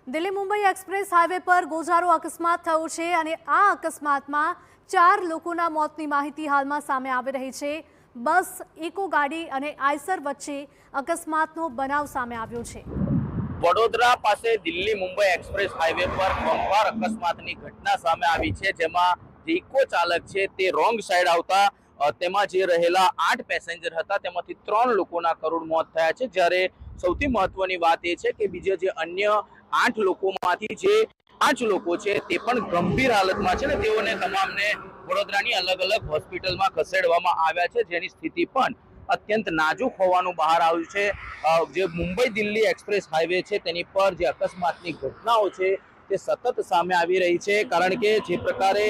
Delhi Mumbai express highway પર ગોઝારો અકસ્માત થયો છે અને આ અકસ્માતમાં 4 લોકોના મોતની માહિતી હાલમાં સામે આવી રહી છે। બસ, ઇકો ગાડી અને આઈસર વચ્ચે અકસ્માતનો બનાવ સામે આવ્યો છે। વડોદરા પાસે દિલ્હી મુંબઈ એક્સપ્રેસ હાઈવે પર ગંભીર અકસ્માતની ઘટના સામે આવી છે, જેમાં જે ઇકો ચાલક છે તે રોંગ સાઈડ આવતા તેમાં જે રહેલા 8 પેસેન્જર હતા તેમાંથી 3 લોકોના કરુણ મોત થયા છે। જ્યારે સૌથી મહત્વની વાત એ છે કે બીજા જે અન્ય 8 લોકોમાંથી જે 5 લોકો છે તે પણ ગંભીર હાલતમાં છે ને તેઓને તમામને વડોદરાની અલગ અલગ હોસ્પિટલમાં ખસેડવામાં આવ્યા છે, જેની સ્થિતિ પણ અત્યંત નાજુક હોવાનું બહાર આવ્યું છે। જે મુંબઈ દિલ્હી એક્સપ્રેસ હાઈવે છે તેની પર જે અકસ્માતની ઘટનાઓ છે તે સતત સામે આવી રહી છે, કારણ કે જે પ્રકારે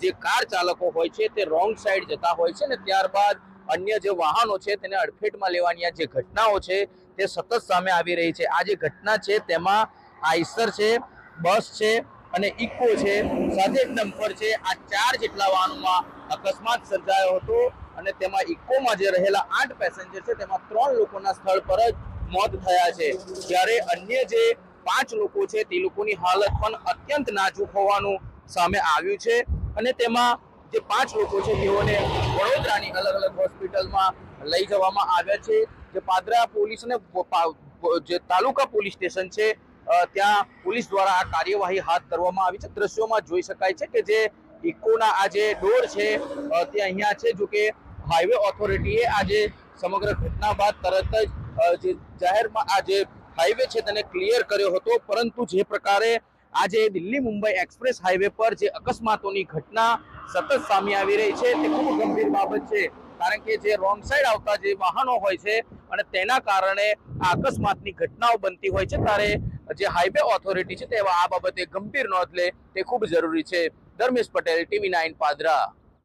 જે કાર ચાલકો હોય છે તે રોંગ સાઈડ જતા હોય છે ને ત્યારબાદ અન્ય જે વાહનો છે તેને અડફેટમાં લેવાની જે ઘટનાઓ છે તે સતત સામે આવી રહી છે। આ જે ઘટના છે તેમાં આઈસર છે, બસ છે અને ઇકો છે, સાથે એક ડમ્પર છે। આ 4 જેટલા વાહનોમાં અકસ્માત સર્જાયો હતો અને તેમાં ઇકોમાં જે રહેલા 8 પેસેન્જર છે તેમાં 3 લોકોના સ્થળ પર જ મોત થયા છે, જ્યારે અન્ય જે 5 લોકો છે તે લોકોની હાલત પણ અત્યંત નાજુક હોવાનું સામે આવ્યું છે અને તેમાં જે 5 લોકો છે તેઓને વડોદરાની અલગ અલગ હોસ્પિટલમાં લઈ જવામાં આવ્યા છે। જે પાદરા પોલીસ અને જે તાલુકા પોલીસ સ્ટેશન છે ત્યાં પોલીસ દ્વારા આ કાર્યવાહી હાથ ધરવામાં આવી છે। દ્રશ્યોમાં જોઈ શકાય છે કે જે ઇકોના આ જે ડોર છે તે અહીંયા છે, જો કે હાઈવે ઓથોરિટીએ આજે સમગ્ર ઘટના બાદ તરત જ જે જાહેરમાં આ જે હાઈવે છે તેને ક્લિયર કર્યો હતો, પરંતુ જે પ્રકારે આજે દિલ્હી મુંબઈ એક્સપ્રેસ હાઈવે પર જે અકસ્માતોની ઘટના સતત સામે આવી રહી છે તે ખૂબ ગંભીર બાબત છે, કારણ કે જે રોંગ સાઈડ આવતા જે વાહનો હોય છે અને તેના કારણે આ અકસ્માતની ઘટનાઓ બનતી હોય છે, ત્યારે જે હાઈવે ઓથોરિટી છે તે આ બાબતે ગંભીર નોંધ લે તે ખૂબ જરૂરી છે। ધર્મેશ પટેલ, TV9 પાદરા।